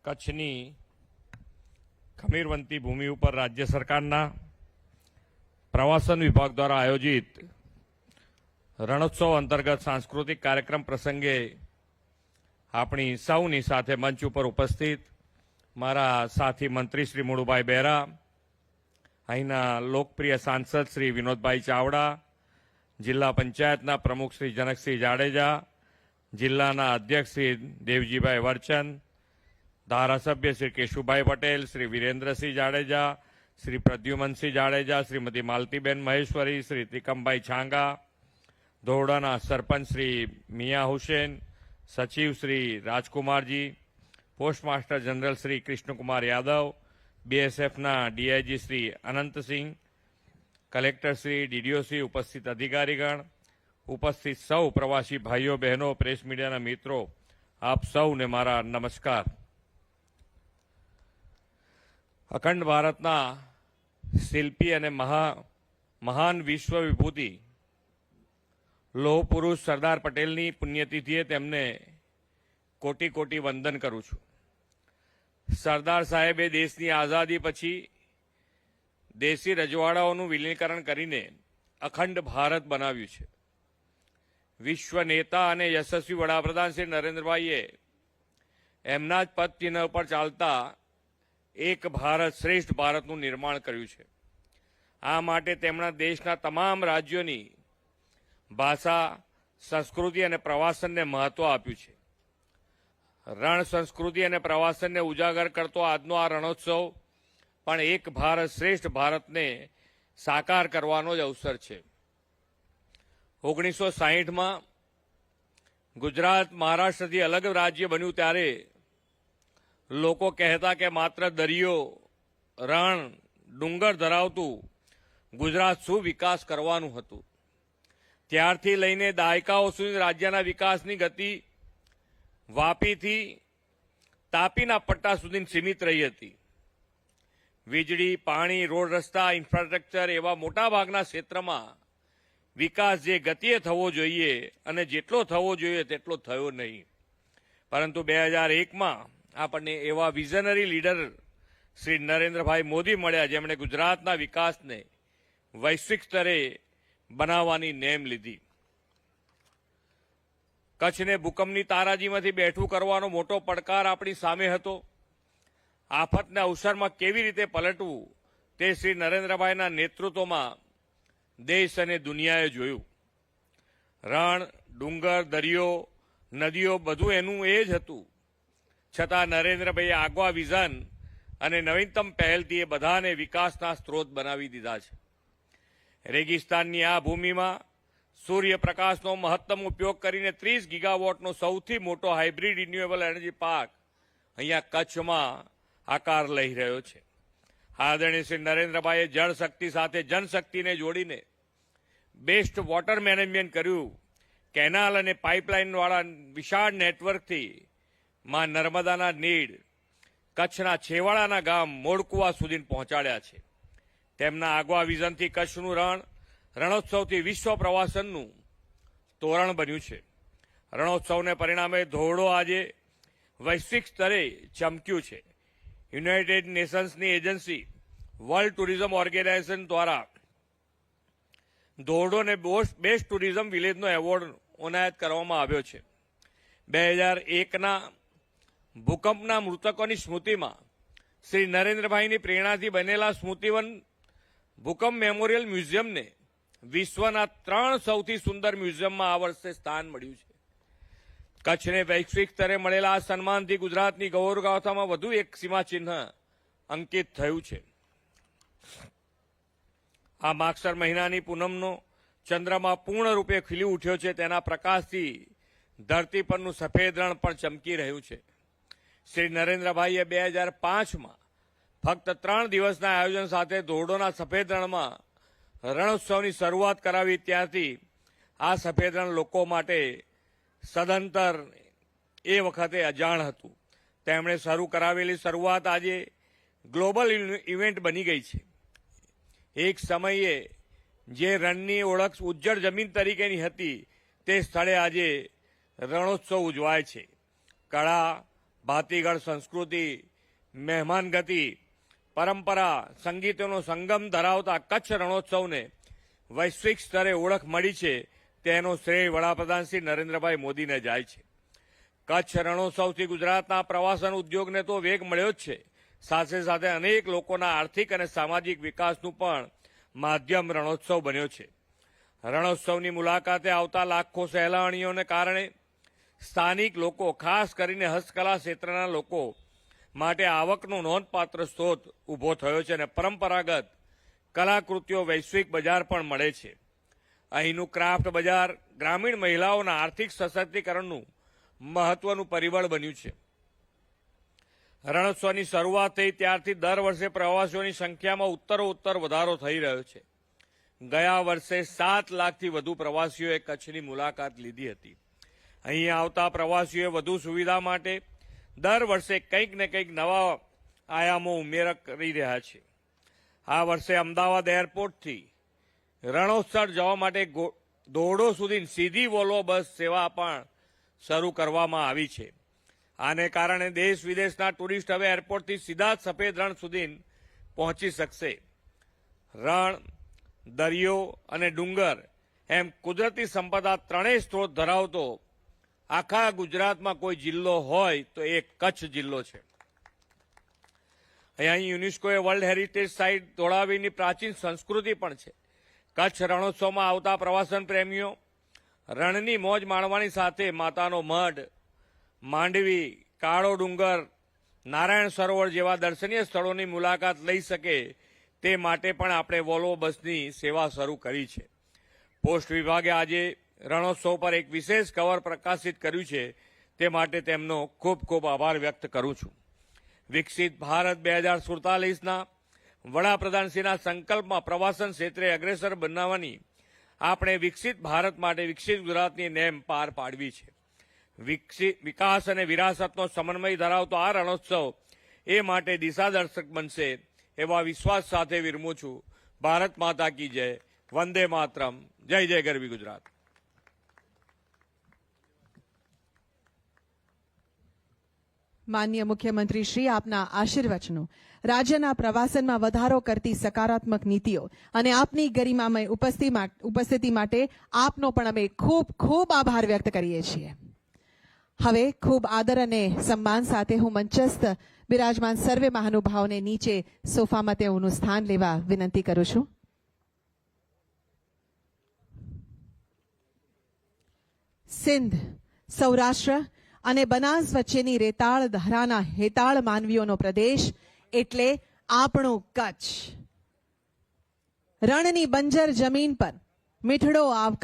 કચ્છની ખમીરવંતી ભૂમિ ઉપર રાજ્ય સરકારના પ્રવાસન વિભાગ દ્વારા આયોજિત રણોત્સવ અંતર્ગત સાંસ્કૃતિક કાર્યક્રમ પ્રસંગે આપણી સૌની સાથે મંચ ઉપર ઉપસ્થિત મારા સાથી મંત્રી શ્રી મુળુભાઈ બેરા, અહીંના લોકપ્રિય સાંસદ શ્રી વિનોદભાઈ ચાવડા, જિલ્લા પંચાયતના પ્રમુખ શ્રી જનકસિંહ જાડેજા, જિલ્લાના અધ્યક્ષ શ્રી દેવજીભાઈ વરચંદ, ધારાસભ્ય શ્રી કેશુભાઈ પટેલ, શ્રી વિરેન્દ્રસિંહ જાડેજા, શ્રી પ્રદ્યુમનસિંહ જાડેજા, શ્રીમતી માલતીબેન મહેશ્વરી, શ્રી ત્રિકમભાઈ છાંગા, ધોરડાના સરપંચ શ્રી મિયા હુસેન, સચિવ શ્રી રાજકુમારજી, પોસ્ટમાસ્ટર જનરલ શ્રી કૃષ્ણકુમાર યાદવ, બીએસએફના ડીઆઈજી શ્રી અનંતસિંહ, કલેક્ટર શ્રી, ડીડીઓસી, ઉપસ્થિત અધિકારીગણ, ઉપસ્થિત સૌ પ્રવાસી ભાઈઓ બહેનો, પ્રેસ મીડિયાના મિત્રો, આપ સૌને મારા નમસ્કાર. અખંડ ભારતના શિલ્પી અને મહાન વિશ્વ વિભૂતિ લોહ પુરુષ સરદાર પટેલની પુણ્યતિથિએ તેમને કોટી કોટી વંદન કરું છું. સરદાર સાહેબે દેશની આઝાદી પછી દેશી રજવાડાઓનું વિલીનીકરણ કરીને અખંડ ભારત બનાવ્યું છે. વિશ્વ નેતા અને યશસ્વી વડાપ્રધાન શ્રી નરેન્દ્રભાઈએ એમના જ પદચિહ્ન પર ચાલતા એક ભારત શ્રેષ્ઠ ભારતનું નિર્માણ કર્યું છે. આ માટે તેમના દેશના તમામ રાજ્યોની ભાષા, સંસ્કૃતિ અને પ્રવાસનને મહત્વ આપ્યું છે. રણ સંસ્કૃતિ અને પ્રવાસનને ઉજાગર કરતો આજનો આ રણોત્સવ પણ એક ભારત શ્રેષ્ઠ ભારતને સાકાર કરવાનો જ અવસર છે. 1960માં ગુજરાત મહારાષ્ટ્રથી અલગ રાજ્ય બન્યું ત્યારે લોકો કહેતા કે માત્ર દરિયો, રણ, ડુંગર ધરાવતું ગુજરાત શું વિકાસ કરવાનું હતું. ત્યારથી લઈને દાયકાઓ સુધી રાજ્યના વિકાસની ગતિ વાપીથી તાપીના પટ્ટા સુધી સીમિત રહી હતી. વીજળી, પાણી, રોડ રસ્તા, ઇન્ફ્રાસ્ટ્રક્ચર એવા મોટાભાગના ક્ષેત્રમાં વિકાસ જે ગતિએ થવો જોઈએ અને જેટલો થવો જોઈએ તેટલો થયો નહીં. પરંતુ 2001માં આપણને એવા વિઝનરી લીડર શ્રી નરેન્દ્રભાઈ મોદી મળ્યા, જેમણે ગુજરાતના વિકાસને વૈશ્વિક સ્તરે બનાવવાની નેમ લીધી. કચ્છને ભૂકંપની તારાજીમાંથી બેઠું કરવાનો મોટો પડકાર આપણી સામે હતો. આફતના અવસરમાં કેવી રીતે પલટવું તે શ્રી નરેન્દ્રભાઈના નેતૃત્વમાં દેશ અને દુનિયાએ જોયું. રણ, ડુંગર, દરિયો, નદીઓ બધું એનું એ જ હતું. છતાં નરેન્દ્રભાઈએ આગવા વિઝન અને નવીનતમ પહેલથી એ બધાને વિકાસના સ્ત્રોત બનાવી દીધા છે. રેગિસ્તાનની આ ભૂમિમાં સૂર્યપ્રકાશનો મહત્તમ ઉપયોગ કરીને 30 ગીગાવોટનો સૌથી મોટો હાઇબ્રિડ રિન્યુએબલ એનર્જી પાર્ક અહીંયા કચ્છમાં આકાર લઈ રહ્યો છે. આદરણીય શ્રી નરેન્દ્રભાઈએ જળશક્તિ સાથે જનશક્તિને જોડીને બેસ્ટ વોટર મેનેજમેન્ટ કર્યું. કેનાલ અને પાઇપલાઇનવાળા વિશાળ નેટવર્કથી માં નર્મદાના નીડ કચ્છના છેવાડાના ગામ મોડકુવા સુધી પહોંચાડ્યા છે. તેમના આગવા વિઝનથી કચ્છનું રણોત્સવથી વિશ્વ પ્રવાસનનું તોરણ બન્યું છે. રણોત્સવને પરિણામે ધોરડો આજે વૈશ્વિક સ્તરે ચમક્યું છે. યુનાઇટેડ નેશન્સની એજન્સી વર્લ્ડ ટુરિઝમ ઓર્ગેનાઇઝેશન દ્વારા ધોરડોને બેસ્ટ ટુરિઝમ વિલેજનો એવોર્ડ એનાયત કરવામાં આવ્યો છે. 2001ના ભૂકંપના મૃતકોની સ્મૃતિમાં શ્રી નરેન્દ્રભાઈની પ્રેરણાથી બનેલા સ્મૃતિવન ભૂકંપ મેમોરિયલ મ્યુઝિયમને વિશ્વના 3 સૌથી સુંદર મ્યુઝિયમમાં આ વર્ષે સ્થાન મળ્યું છે. કચ્છને વૈશ્વિક સ્તરે મળેલા આ સન્માનથી ગુજરાતની ગૌરવગાથામાં વધુ એક સીમાચિહ્ન અંકિત થયું છે. આ માગસર મહિનાની પૂનમનો ચંદ્રમાં પૂર્ણ રૂપે ખીલી ઉઠ્યો છે. તેના પ્રકાશથી ધરતી પરનું સફેદ રણ પણ ચમકી રહ્યું છે. શ્રી નરેન્દ્રભાઈએ 2005માં ફક્ત 3 દિવસના આયોજન સાથે ધોરડોના સફેદ રણમાં રણોત્સવની શરૂઆત કરાવી. ત્યાંથી આ સફેદ રણ લોકો માટે સદંતર એ વખતે અજાણ હતું. તેમણે શરૂ કરાવેલી શરૂઆત આજે ગ્લોબલ ઇવેન્ટ બની ગઈ છે. એક સમયે જે રણની ઓળખ ઉજ્જડ જમીન તરીકેની હતી તે સ્થળે આજે રણોત્સવ ઉજવાય છે. કળા, ભાતીગળ સંસ્કૃતિ, મહેમાનગતિ, પરંપરા, સંગીતોનો સંગમ ધરાવતા કચ્છ રણોત્સવને વૈશ્વિક સ્તરે ઓળખ મળી છે તેનો શ્રેય વડાપ્રધાન શ્રી નરેન્દ્રભાઈ મોદીને જાય છે. કચ્છ રણોત્સવથી ગુજરાતના પ્રવાસન ઉદ્યોગને તો વેગ મળ્યો જ છે, સાથે સાથે અનેક લોકોના આર્થિક અને સામાજિક વિકાસનું પણ માધ્યમ રણોત્સવ બન્યો છે. રણોત્સવની મુલાકાતે આવતા લાખો સહેલાણીઓને કારણે સ્થાનિક લોકો, ખાસ કરીને હસ્તકલા ક્ષેત્રના લોકો માટે આવકનો નોંધપાત્ર સ્ત્રોત ઊભો થયો છે અને પરંપરાગત કલાકૃતિઓ વૈશ્વિક બજાર પણ મળે છે. અહીંનું ક્રાફ્ટ બજાર ગ્રામીણ મહિલાઓના આર્થિક સશક્તિકરણનું મહત્વનું પરિબળ બન્યું છે. રણોત્સવની શરૂઆત થઈ ત્યારથી દર વર્ષે પ્રવાસીઓની સંખ્યામાં ઉત્તરોત્તર વધારો થઈ રહ્યો છે. ગયા વર્ષે 7 લાખથી વધુ પ્રવાસીઓએ કચ્છની મુલાકાત લીધી હતી. અહીં આવતા પ્રવાસીઓએ વધુ સુવિધા માટે દર વર્ષે કંઈક ને કંઈક નવા આયામો ઉમેરા કરી રહ્યા છે. આ વર્ષે અમદાવાદ એરપોર્ટથી રણોત્સવ જવા માટે ધોરડો સુધી સીધી વોલ્વો બસ સેવા પણ શરૂ કરવામાં આવી છે. આને કારણે દેશ વિદેશના ટુરિસ્ટ હવે એરપોર્ટથી સીધા જ સફેદ રણ સુધી પહોંચી શકશે. રણ, દરિયો અને ડુંગર એમ કુદરતી સંપદા ત્રણેય સ્ત્રોત ધરાવતો આખા ગુજરાતમાં કોઈ જિલ્લો હોય તો એ કચ્છ જિલ્લો છે. અહીં યુનેસ્કોએ વર્લ્ડ હેરિટેજ સાઇટ ધોળાવીની પ્રાચીન સંસ્કૃતિ પણ છે. કચ્છ રણોત્સવમાં આવતા પ્રવાસન પ્રેમીઓ રણની મોજ માણવાની સાથે માતાનો મઢ, માંડવી, કાળો ડુંગર, નારાયણ સરોવર જેવા દર્શનીય સ્થળોની મુલાકાત લઈ શકે તે માટે પણ આપણે વોલ્વો બસની સેવા શરૂ કરી છે. પોસ્ટ વિભાગે આજે રણોત્સવ પર એક વિશેષ કવર પ્રકાશિત કર્યું છે, તે માટે તેમનો ખૂબ ખૂબ આભાર વ્યક્ત કરું છું. વિકસિત ભારત 2047ના વડાપ્રધાનશ્રીના સંકલ્પમાં પ્રવાસન ક્ષેત્રે અગ્રેસર બનાવવાની આપણે વિકસિત ભારત માટે વિકસિત ગુજરાતની નેમ પાર પાડવી છે. વિકાસ અને વિરાસતનો સમન્વય ધરાવતો આ રણોત્સવ એ માટે દિશાદર્શક બનશે એવા વિશ્વાસ સાથે વિરમું છું. ભારત માતા કી જય. વંદે માતરમ. જય જય ગરવી ગુજરાત. માનનીય મુખ્યમંત્રી શ્રી, આપના આશીર્વચનો રાજ્યના પ્રવાસનમાં વધારો કરતી સકારાત્મક નીતિઓ અને આપની ગરિમામય ઉપસ્થિતિ માટે આપનો પણ અમે ખૂબ ખૂબ આભાર વ્યક્ત કરીએ છીએ. હવે ખૂબ આદર અને સન્માન સાથે હું મંચસ્થ બિરાજમાન સર્વે મહાનુભાવોને નીચે સોફામાં તેઓનું સ્થાન લેવા વિનંતી કરું છું. સિંધ, સૌરાષ્ટ્ર અને બનાસ વચ્ચેની રેતાળ ધરાના હેતાળ માનવીઓનો પ્રદેશ એટલે આપણું કચ્છ. રણની બંજર જમીન પર મીઠડો આવકાર